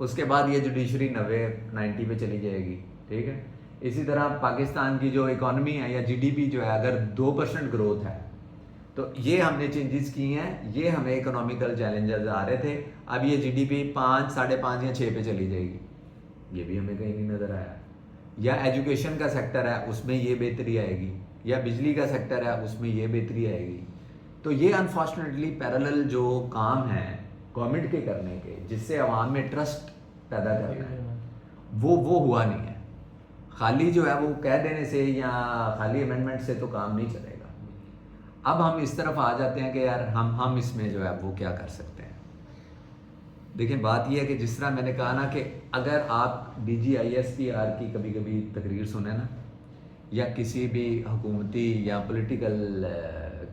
اس کے بعد یہ جوڈیشری 90 پہ چلی جائے گی. ٹھیک ہے. اسی طرح پاکستان کی جو اکانومی ہے یا GDP جو ہے اگر 2% گروتھ ہے تو یہ ہم نے چینجز کی ہیں. یہ ہمیں اکنامیکل چیلنجز آ رہے تھے. اب یہ GDP 5, 5.5 یا 6 پہ چلی جائے گی. یہ بھی ہمیں کہیں نہیں نظر آیا. یا ایجوکیشن کا سیکٹر ہے اس میں یہ بہتری آئے گی, یا بجلی کا سیکٹر ہے اس میں یہ بہتری آئے گی. تو یہ انفارچونیٹلی پیرالل جو کام ہیں گورنمنٹ کے کرنے کے جس سے عوام میں ٹرسٹ پیدا کرنا ہے وہ ہوا نہیں ہے. خالی جو ہے وہ کہہ دینے سے یا خالی امینڈمنٹ سے تو کام نہیں چلے گا. اب ہم اس طرف آ جاتے ہیں کہ یار ہم اس میں جو ہے وہ کیا کر سکتے ہیں. دیکھیں بات یہ ہے کہ جس طرح میں نے کہا نا کہ اگر آپ DGISPR کی کبھی کبھی تقریر سنیں نا, یا کسی بھی حکومتی یا پولیٹیکل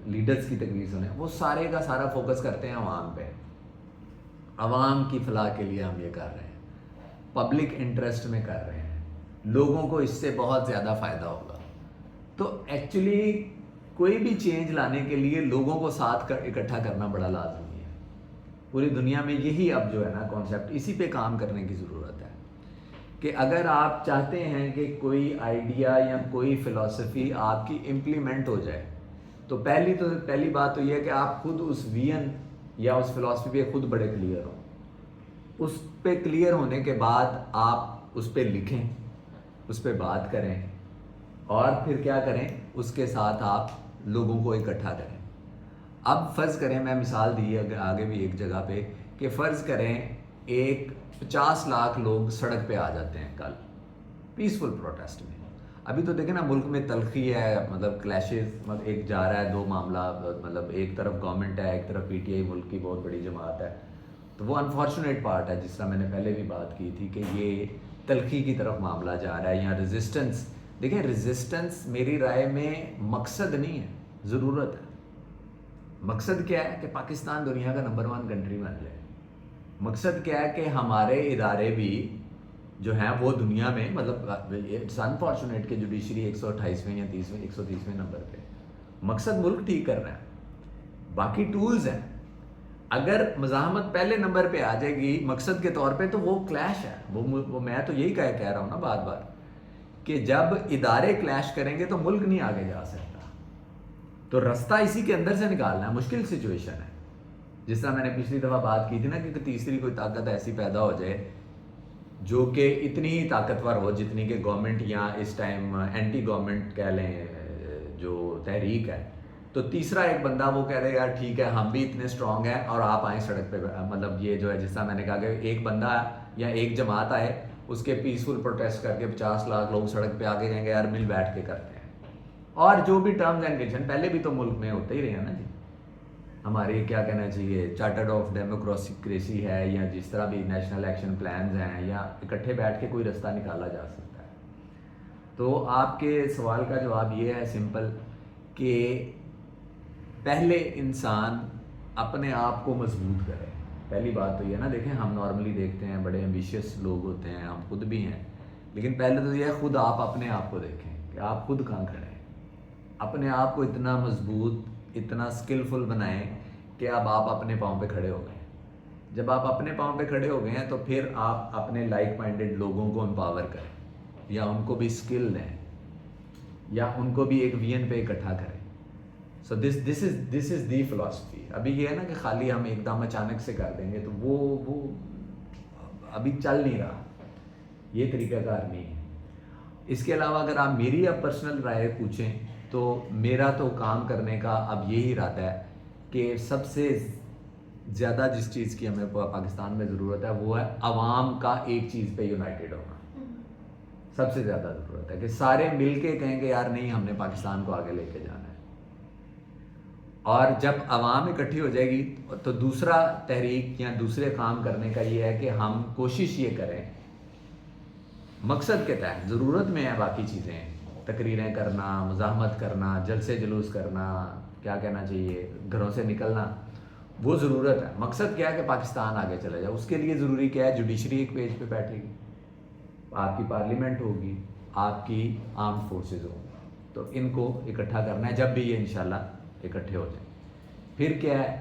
لیڈرز کی تقریر سنیں, وہ سارے کا سارا فوکس کرتے ہیں عوام پہ. عوام کی فلاح کے لیے ہم یہ کر رہے ہیں, پبلک انٹرسٹ میں کر رہے ہیں, لوگوں کو اس سے بہت زیادہ فائدہ ہوگا. تو ایکچولی کوئی بھی چینج لانے کے لیے لوگوں کو ساتھ اکٹھا کرنا بڑا لازمی ہے. پوری دنیا میں یہی اب جو ہے نا کانسیپٹ, اسی پہ کام کرنے کی ضرورت ہے کہ اگر آپ چاہتے ہیں کہ کوئی آئیڈیا یا کوئی فلسفی آپ کی امپلیمنٹ ہو جائے تو پہلی بات تو یہ ہے کہ آپ خود اس ویژن یا اس فلسفی پہ خود بڑے کلیئر ہوں. اس پہ کلیئر ہونے کے بعد آپ اس پہ لکھیں, اس پہ بات کریں, اور پھر کیا کریں, اس کے ساتھ آپ لوگوں کو اکٹھا کریں. اب فرض کریں, میں مثال دی آگے بھی ایک جگہ پہ, کہ فرض کریں ایک 50 لاکھ لوگ سڑک پہ آ جاتے ہیں کل پیسفل پروٹیسٹ میں. ابھی تو دیکھیں نا ملک میں تلخی ہے, مطلب کلیشز, مطلب ایک جا رہا ہے دو معاملہ, مطلب ایک طرف گورنمنٹ ہے, ایک طرف PTI ملک کی بہت بڑی جماعت ہے. تو وہ انفارچونیٹ پارٹ ہے, جس طرح میں نے پہلے بھی بات کی تھی کہ یہ تلخی کی طرف معاملہ جا رہا ہے, یا ریزسٹنس. دیکھیں ریزسٹنس میری رائے میں مقصد نہیں ہے, ضرورت ہے. مقصد کیا ہے کہ پاکستان دنیا کا نمبر 1 کنٹری بن جائے. مقصد کیا ہے کہ ہمارے ادارے بھی جو ہیں وہ دنیا میں, مطلب اٹس انفارچونیٹ کہ جوڈیشری 128ویں یا 130ویں نمبر پہ. مقصد ملک ٹھیک کرنا ہے, باقی ٹولز ہیں. اگر مزاحمت پہلے نمبر پہ آ جائے گی مقصد کے طور پہ تو وہ کلیش ہے. وہ میں تو یہی کہہ رہا ہوں نا بار بار کہ جب ادارے کلیش کریں گے تو ملک نہیں آگے جا سکتا. تو رستہ اسی کے اندر سے نکالنا ہے. مشکل سچویشن ہے. جس طرح میں نے پچھلی دفعہ بات کی تھی نا کہ تیسری کوئی طاقت ایسی پیدا ہو جائے جو کہ اتنی ہی طاقتور ہو جتنی کہ گورنمنٹ, یا اس ٹائم اینٹی گورنمنٹ کہہ لیں جو تحریک ہے, تو تیسرا ایک بندہ وہ کہہ رہے یار ٹھیک ہے ہم بھی اتنے اسٹرانگ ہیں اور آپ آئیں سڑک پہ. مطلب یہ جو ہے جس طرح میں نے کہا کہ ایک بندہ یا ایک جماعت آئے, اس کے پیسفل پروٹیسٹ کر کے 50 لاکھ لوگ سڑک پہ آ کے کہیں گے یار مل بیٹھ کے کرتے ہیں. اور جو بھی ٹرمز اینڈ کنڈیشن پہلے بھی تو ملک میں ہوتے ہی رہے ہیں نا جی. ہماری کیا کہنا چاہیے چارٹرڈ آف ڈیموکریسی ہے, یا جس طرح بھی نیشنل ایکشن پلانز ہیں, یا اکٹھے بیٹھ کے کوئی رستہ نکالا جا سکتا ہے. تو آپ کے سوال کا جواب یہ ہے سمپل کہ پہلے انسان اپنے آپ کو مضبوط کرے. پہلی بات تو یہ نا, دیکھیں ہم نارملی دیکھتے ہیں بڑے ایمبیشیس لوگ ہوتے ہیں, ہم خود بھی ہیں, لیکن پہلے تو یہ ہے خود آپ اپنے آپ کو دیکھیں کہ آپ خود کہاں کھڑے ہیں. اپنے آپ کو اتنا مضبوط, اتنا سکلفل بنائیں کہ اب آپ اپنے پاؤں پہ کھڑے ہو گئے ہیں. جب آپ اپنے پاؤں پہ کھڑے ہو گئے ہیں تو پھر آپ اپنے لائک مائنڈڈ لوگوں کو امپاور کریں, یا ان کو بھی سکل دیں, یا ان کو بھی ایک ویژن پہ اکٹھا کریں. سو دس از دی فلاسفی. ابھی یہ ہے نا کہ خالی ہم ایک دم اچانک سے کر دیں گے تو وہ ابھی چل نہیں رہا, یہ طریقہ کار نہیں ہے. اس کے علاوہ اگر آپ میری اب پرسنل رائے پوچھیں تو میرا تو کام کرنے کا اب یہی ارادہ ہے کہ سب سے زیادہ جس چیز کی ہمیں پاکستان میں ضرورت ہے وہ ہے عوام کا ایک چیز پہ یونائٹڈ ہونا. سب سے زیادہ ضرورت ہے کہ سارے مل کے کہیں گے یار نہیں ہم نے پاکستان کو آگے لے کے جانا ہے. اور جب عوام اکٹھی ہو جائے گی تو دوسرا تحریک یا دوسرے کام کرنے کا یہ ہے کہ ہم کوشش یہ کریں مقصد کے تحت. ضرورت میں ہے باقی چیزیں, تقریریں کرنا, مزاحمت کرنا, جلسے جلوس کرنا, کیا کہنا چاہیے گھروں سے نکلنا, وہ ضرورت ہے. مقصد کیا ہے کہ پاکستان آگے چلا جائے. اس کے لیے ضروری کیا ہے, جوڈیشری ایک پیج پہ بیٹھے گی, آپ کی پارلیمنٹ ہوگی, آپ کی آرمڈ فورسز ہوگی, تو ان کو اکٹھا کرنا ہے جب بھی یہ انشاءاللہ اکٹھے ہو جائیں. پھر کیا ہے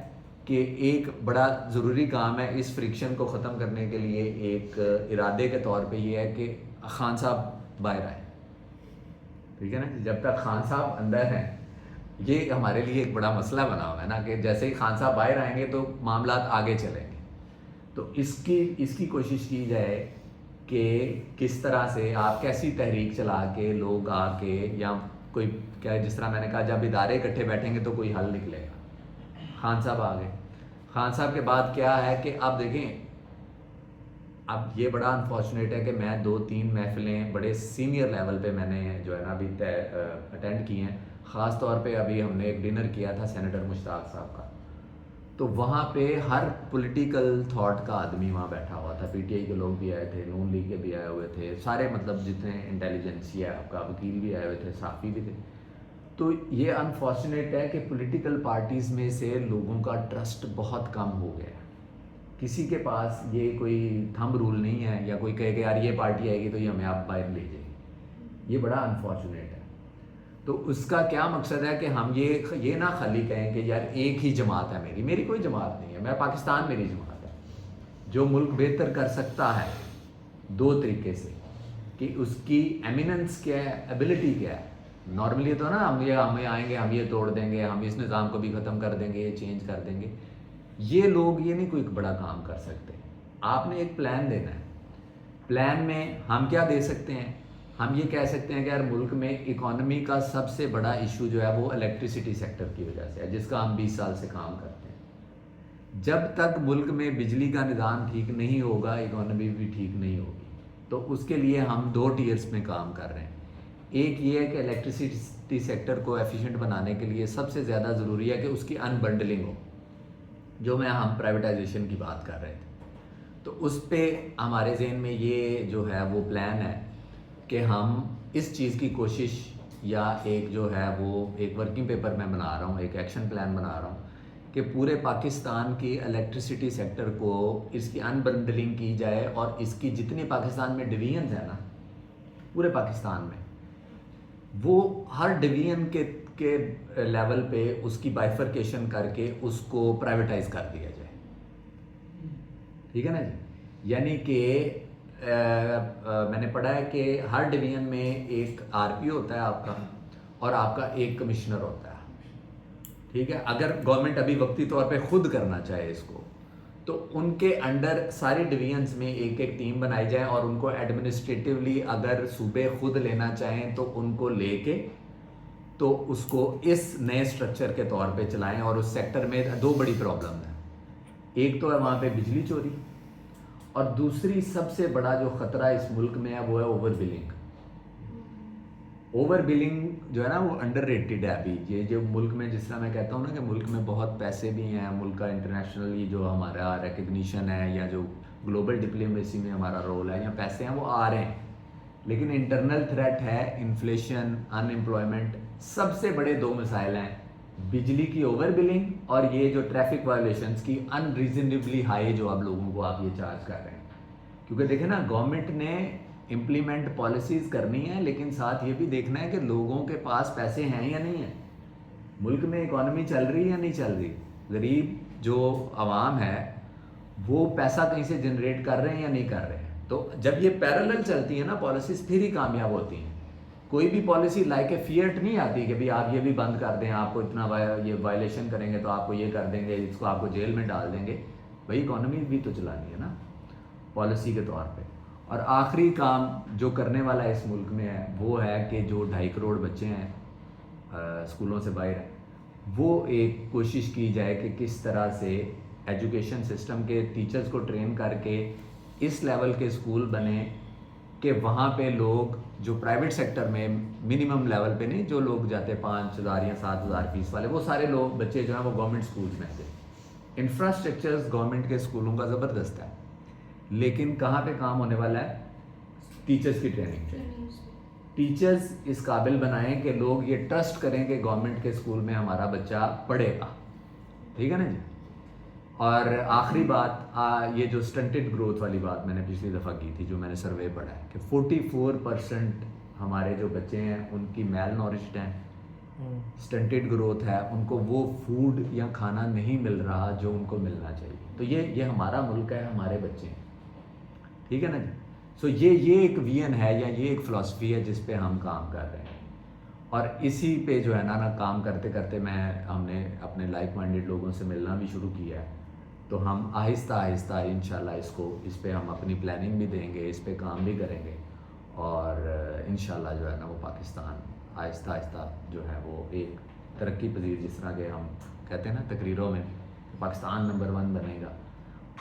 کہ ایک بڑا ضروری کام ہے اس فرکشن کو ختم کرنے کے لیے، ایک ارادے کے طور پہ یہ ہے کہ خان صاحب باہر آئے. ٹھیک ہے نا، جب تک خان صاحب اندر ہیں یہ ہمارے لیے ایک بڑا مسئلہ بنا ہوا ہے نا، کہ جیسے ہی خان صاحب باہر آئیں گے تو معاملات آگے چلیں گے. تو اس کی کوشش کی جائے کہ کس طرح سے آپ کیسی تحریک چلا کے لوگ آ کے، یا کوئی کیا، جس طرح میں نے کہا جب ادارے اکٹھے بیٹھیں گے تو کوئی حل نکلے گا. خان صاحب آ گئے. خان صاحب کے بعد کیا ہے کہ اب دیکھیں، اب یہ بڑا انفارچونیٹ ہے کہ میں 2-3 محفلیں بڑے سینئر لیول پہ میں نے جو ہے نا ابھی اٹینڈ کی ہیں. خاص طور پہ ابھی ہم نے ایک ڈنر کیا تھا سینیٹر مشتاق صاحب کا، تو وہاں پہ ہر پولیٹیکل تھاٹ کا آدمی وہاں بیٹھا ہوا تھا. پی ٹی آئی کے لوگ بھی آئے تھے، نون لیگ کے بھی آئے ہوئے تھے، سارے مطلب جتنے انٹیلیجنسی ہے آپ کا، وکیل بھی آئے ہوئے تھے، صحافی بھی تھے. تو یہ انفارچونیٹ ہے کہ پولیٹیکل پارٹیز میں سے لوگوں کا ٹرسٹ بہت کم ہو گیا ہے. کسی کے پاس یہ کوئی تھم رول نہیں ہے، یا کوئی کہے کہ یار یہ پارٹی آئے گی تو یہ ہمیں آپ باہر لے جائے گی. یہ بڑا انفارچونیٹ ہے. تو اس کا کیا مقصد ہے کہ ہم یہ نہ خالی کہیں کہ یار ایک ہی جماعت ہے میری کوئی جماعت نہیں ہے، میں پاکستان میری جماعت ہے. جو ملک بہتر کر سکتا ہے 2 طریقے سے، کہ اس کی ایمیننس کیا ہے، ایبلٹی کیا ہے. نارملی تو نا ہمیں آئیں گے، ہم یہ توڑ دیں گے، ہم اس نظام کو بھی ختم کر دیں گے، یہ چینج کر دیں گے. یہ لوگ یہ نہیں کوئی بڑا کام کر سکتے. آپ نے ایک پلان دینا ہے. پلان میں ہم کیا دے سکتے ہیں؟ ہم یہ کہہ سکتے ہیں کہ یار ملک میں اکانومی کا سب سے بڑا ایشو جو ہے وہ الیکٹریسٹی سیکٹر کی وجہ سے ہے، جس کا ہم 20 سال سے کام کرتے ہیں. جب تک ملک میں بجلی کا نظام ٹھیک نہیں ہوگا، اکانومی بھی ٹھیک نہیں ہوگی. تو اس کے لیے ہم 2 ٹیئرس میں کام کر رہے ہیں. ایک یہ ہے کہ الیکٹریسٹی سیکٹر کو ایفیشینٹ بنانے کے لیے سب سے زیادہ ضروری ہے کہ اس کی انبنڈلنگ ہو، جو ہم پرائیویٹائزیشن کی بات کر رہے تھے. تو اس پہ ہمارے ذہن میں یہ جو ہے وہ پلان ہے کہ ہم اس چیز کی کوشش، یا ایک جو ہے وہ ایک ورکنگ پیپر میں بنا رہا ہوں، ایک ایکشن پلان بنا رہا ہوں کہ پورے پاکستان کی الیکٹریسٹی سیکٹر کو اس کی انبنڈلنگ کی جائے، اور اس کی جتنی پاکستان میں ڈویژنز ہیں نا پورے پاکستان میں، وہ ہر ڈویژن کے لیول پہ اس کی بائیفرکیشن کر کے اس کو پرائیویٹائز کر دیا جائے. ٹھیک ہے نا جی. یعنی کہ میں نے پڑھا ہے کہ ہر ڈویژن میں ایک آر پی ہوتا ہے آپ کا، اور آپ کا ایک کمشنر ہوتا ہے. ٹھیک ہے. اگر گورنمنٹ ابھی وقتی طور پہ خود کرنا چاہے اس کو، تو ان کے انڈر ساری ڈویژنز میں ایک ٹیم بنائی جائے، اور ان کو ایڈمنسٹریٹیولی اگر صوبے خود لینا چاہیں تو ان کو لے کے تو اس کو اس نئے سٹرکچر کے طور پہ چلائیں. اور اس سیکٹر میں 2 بڑی پرابلم ہیں. ایک تو ہے وہاں پہ بجلی چوری، اور دوسری سب سے بڑا جو خطرہ اس ملک میں ہے وہ ہے اوور بلنگ. اوور بلنگ جو ہے نا وہ انڈر ریٹڈ ہے ابھی. یہ جو ملک میں، جس طرح میں کہتا ہوں نا کہ ملک میں بہت پیسے بھی ہیں، ملک کا انٹرنیشنلی جو ہمارا ریکگنیشن ہے، یا جو گلوبل ڈپلومیسی میں ہمارا رول ہے، یا پیسے ہیں وہ آ رہے ہیں، لیکن انٹرنل تھریٹ ہے انفلیشن، ان امپلائمنٹ. سب سے بڑے 2 مسائل ہیں، بجلی کی اوور بلنگ، اور یہ جو ٹریفک وائلیشنز کی ان ریزنیبلی ہائی جو آپ لوگوں کو آپ یہ چارج کر رہے ہیں. کیونکہ دیکھیں نا، گورنمنٹ نے امپلیمنٹ پالیسیز کرنی ہے، لیکن ساتھ یہ بھی دیکھنا ہے کہ لوگوں کے پاس پیسے ہیں یا نہیں ہیں. ملک میں اکانومی چل رہی ہے یا نہیں چل رہی. غریب جو عوام ہے وہ پیسہ کہیں سے جنریٹ کر رہے ہیں یا نہیں کر رہے ہیں. تو جب یہ پیرالل چلتی ہیں نا پالیسیز، پھر ہی کامیاب ہوتی ہیں. کوئی بھی پالیسی لائک اے فیئٹ نہیں آتی کہ بھئی آپ یہ بھی بند کر دیں، آپ کو اتنا یہ وائلیشن کریں گے تو آپ کو یہ کر دیں گے، اس کو آپ کو جیل میں ڈال دیں گے. بھئی اکانومی بھی تو چلانی ہے نا پالیسی کے طور پہ. اور آخری کام جو کرنے والا اس ملک میں ہے وہ ہے کہ جو 2.5 کروڑ بچے ہیں اسکولوں سے باہر ہیں، وہ ایک کوشش کی جائے کہ کس طرح سے ایجوکیشن سسٹم کے ٹیچرز کو ٹرین کر کے اس لیول کے اسکول بنیں کہ وہاں پہ لوگ جو پرائیویٹ سیکٹر میں منیمم لیول پہ نہیں، جو لوگ جاتے 5,000 یا 7,000 فیس والے، وہ سارے لوگ بچے جو ہیں وہ گورنمنٹ اسکولز میں تھے. انفراسٹرکچرز گورنمنٹ کے اسکولوں کا زبردست ہے، لیکن کہاں پہ کام ہونے والا ہے؟ ٹیچرز کی ٹریننگ. ٹیچرز اس قابل بنائیں کہ لوگ یہ ٹرسٹ کریں کہ گورنمنٹ کے اسکول میں ہمارا بچہ پڑھے گا. ٹھیک ہے نا جی. اور آخری بات، یہ جو سٹنٹڈ گروتھ والی بات میں نے پچھلی دفعہ کی تھی، جو میں نے سروے پڑھا ہے کہ 44% ہمارے جو بچے ہیں ان کی میل نورشڈ ہیں، سٹنٹڈ گروتھ ہے, ان کو وہ فوڈ یا کھانا نہیں مل رہا جو ان کو ملنا چاہیے. تو یہ ہمارا ملک ہے, ہمارے بچے ہیں, ٹھیک ہے نا جی. سو یہ ایک ویژن ہے یا یہ ایک فلاسفی ہے جس پہ ہم کام کر رہے ہیں, اور اسی پہ جو ہے نا کام کرتے کرتے ہم نے اپنے لائک مائنڈیڈ لوگوں سے ملنا بھی شروع کیا ہے. تو ہم آہستہ آہستہ انشاءاللہ اس پہ ہم اپنی پلاننگ بھی دیں گے, اس پہ کام بھی کریں گے, اور انشاءاللہ جو ہے نا وہ پاکستان آہستہ آہستہ جو ہے وہ ایک ترقی پذیر, جس طرح کہ ہم کہتے ہیں نا تقریروں میں پاکستان نمبر 1 بنے گا,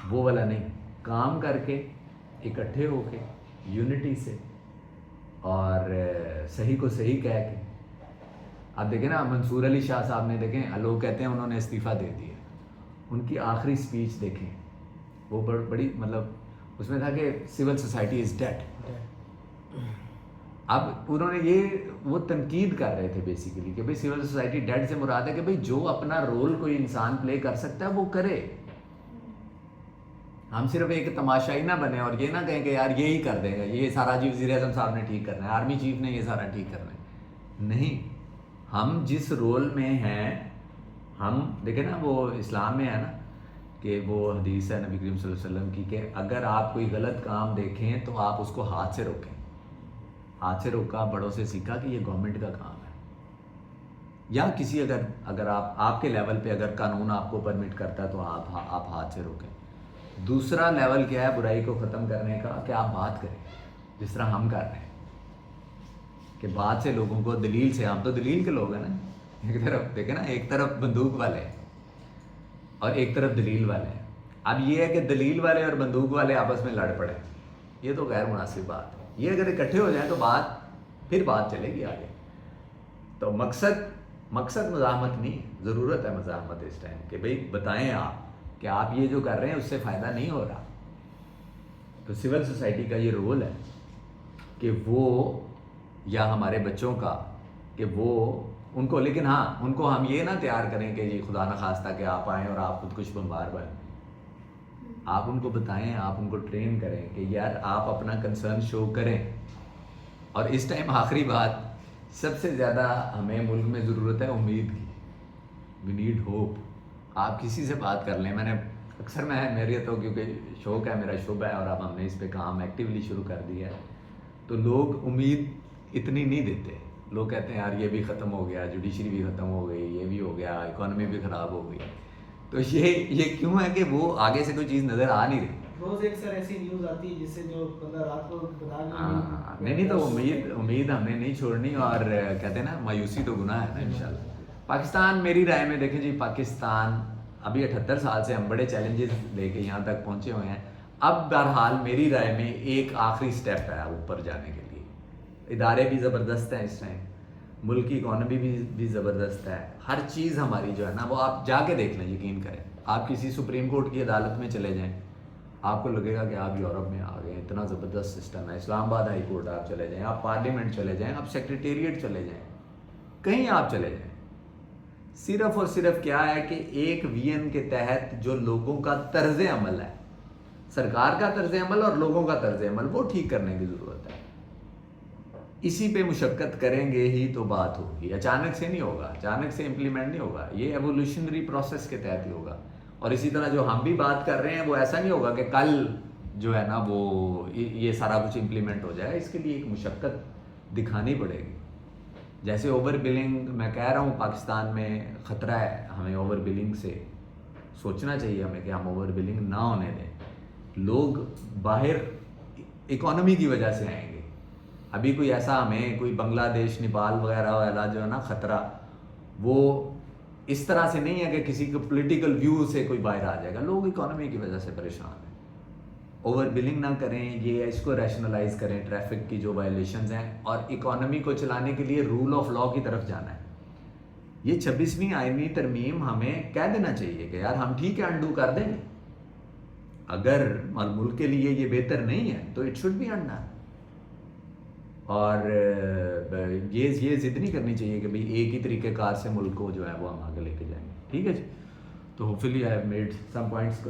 وہ والا نہیں, کام کر کے اکٹھے ہو کے یونٹی سے اور صحیح کو صحیح کہہ کے. آپ دیکھیں نا منصور علی شاہ صاحب نے, دیکھیں لوگ کہتے ہیں انہوں نے استعفیٰ دے دیا, ان کی آخری اسپیچ دیکھیں, وہ بڑی مطلب اس میں تھا کہ سول سوسائٹی از ڈیڈ. اب انہوں نے وہ تنقید کر رہے تھے بیسیکلی کہ بھئی سول سوسائٹی ڈیڈ سے مراد ہے کہ بھئی جو اپنا رول کوئی انسان پلے کر سکتا ہے وہ کرے. ہم صرف ایک تماشائی نہ بنے اور یہ نہ کہیں کہ یار یہی کر دے گا, یہ سارا جی وزیر اعظم صاحب نے ٹھیک کرنا ہے, آرمی چیف نے یہ سارا ٹھیک کرنا ہے. نہیں, ہم جس رول میں ہیں, ہم دیکھیں نا وہ اسلام میں ہے نا کہ وہ حدیث ہے نبی کریم صلی اللہ علیہ وسلم کی کہ اگر آپ کوئی غلط کام دیکھیں تو آپ اس کو ہاتھ سے روکیں. ہاتھ سے روکا, بڑوں سے سیکھا کہ یہ گورنمنٹ کا کام ہے, یا کسی اگر آپ کے لیول پہ اگر قانون آپ کو پرمٹ کرتا ہے تو آپ ہاتھ سے روکیں. دوسرا لیول کیا ہے برائی کو ختم کرنے کا, کہ آپ بات کریں جس طرح ہم کر رہے ہیں, کہ بات سے لوگوں کو دلیل سے, ہم تو دلیل کے لوگ ہیں نا. ایک طرف دیکھیں نا, ایک طرف بندوق والے ہیں اور ایک طرف دلیل والے ہیں. اب یہ ہے کہ دلیل والے اور بندوق والے آپس میں لڑ پڑے, یہ تو غیر مناسب بات ہے. یہ اگر اکٹھے ہو جائیں تو پھر بات چلے گی آگے. تو مقصد مزاحمت نہیں, ضرورت ہے مزاحمت اس ٹائم کہ بھئی بتائیں آپ کہ آپ یہ جو کر رہے ہیں اس سے فائدہ نہیں ہو رہا. تو سول سوسائٹی کا یہ رول ہے کہ وہ, یا ہمارے بچوں کا کہ وہ ان کو, لیکن ہاں ان کو ہم یہ نہ تیار کریں کہ یہ خدا نخواستہ کہ آپ آئیں اور آپ خود کچھ بمبار بنیں. آپ ان کو بتائیں, آپ ان کو ٹرین کریں کہ یار آپ اپنا کنسرن شو کریں. اور اس ٹائم آخری بات, سب سے زیادہ ہمیں ملک میں ضرورت ہے امید کی. We need hope. آپ کسی سے بات کر لیں, میں نے اکثر میری تو کیونکہ شوق ہے, میرا شعبہ ہے, اور اب ہم نے اس پہ کام ایکٹیولی شروع کر دیا ہے, تو لوگ امید اتنی نہیں دیتے. لوگ کہتے ہیں یار یہ بھی ختم ہو گیا, جوڈیشری بھی ختم ہو گئی, یہ بھی ہو گیا, اکانومی بھی خراب ہو گئی. تو یہ کیوں ہے کہ وہ آگے سے کوئی چیز نظر آ نہیں رہی. روز ایک سر ایسی نیوز آتی ہے جس سے جو بندہ رات کو بتا نہیں تو امید ہم نے نہیں چھوڑنی, اور کہتے ہیں نا مایوسی تو گناہ ہے نا. انشاءاللہ پاکستان, میری رائے میں دیکھیں جی, پاکستان ابھی 78 سال سے ہم بڑے چیلنجز لے کے یہاں تک پہنچے ہوئے ہیں. اب بہرحال میری رائے میں ایک آخری سٹیپ ہے اوپر جانے کے لیے. ادارے بھی زبردست ہیں اس ٹائم, ملک کی اکانومی بھی زبردست ہے, ہر چیز ہماری جو ہے نا وہ آپ جا کے دیکھ لیں, یقین کریں. آپ کسی سپریم کورٹ کی عدالت میں چلے جائیں, آپ کو لگے گا کہ آپ یورپ میں آ گئے, اتنا زبردست سسٹم ہے. اسلام آباد ہائی کورٹ آپ چلے جائیں, آپ پارلیمنٹ چلے جائیں, آپ سیکریٹریٹ چلے جائیں, کہیں آپ چلے جائیں. صرف اور صرف کیا ہے کہ ایک وین کے تحت جو لوگوں کا طرز عمل ہے, سرکار کا طرز عمل اور لوگوں کا طرز عمل, وہ ٹھیک کرنے کی ضرورت ہے. اسی پہ مشقت کریں گے ہی تو بات ہوگی. اچانک سے نہیں ہوگا, اچانک سے امپلیمنٹ نہیں ہوگا, یہ ایوولوشنری پروسیس کے تحت ہی ہوگا. اور اسی طرح جو ہم بھی بات کر رہے ہیں وہ ایسا نہیں ہوگا کہ کل جو ہے نا وہ یہ سارا کچھ امپلیمنٹ ہو جائے. اس کے لیے ایک مشقت دکھانی پڑے گی. جیسے اوور بلنگ, میں کہہ رہا ہوں پاکستان میں خطرہ ہے, ہمیں اوور بلنگ سے سوچنا چاہیے ہمیں کہ ہم اوور بلنگ نہ ہونے دیں. لوگ باہر اکانومی کی وجہ سے آئیں گے. ابھی کوئی ایسا ہمیں کوئی بنگلہ دیش, نیپال وغیرہ والا جو ہے نا خطرہ, وہ اس طرح سے نہیں ہے کہ کسی کو پولیٹیکل ویو سے کوئی باہر آ جائے گا. لوگ اکانومی کی وجہ سے پریشان ہیں. اوور بلنگ نہ کریں, یہ اس کو ریشنلائز کریں, ٹریفک کی جو وائلیشنز ہیں, اور اکانومی کو چلانے کے لیے رول آف لاء کی طرف جانا ہے. یہ 26ویں آئینی ترمیم ہمیں کہہ دینا چاہیے کہ یار ہم ٹھیک ہے انڈو کر دیں گے, اگر ملک کے لیے یہ بہتر نہیں ہے تو اٹ شوڈ بی انڈن. اور یہ ضد نہیں کرنی چاہیے کہ بھئی ایک ہی طریقہ کار سے ملک کو جو ہے وہ ہم آگے لے کے جائیں گے. ٹھیک ہے جی. تو hope fully I have made some points.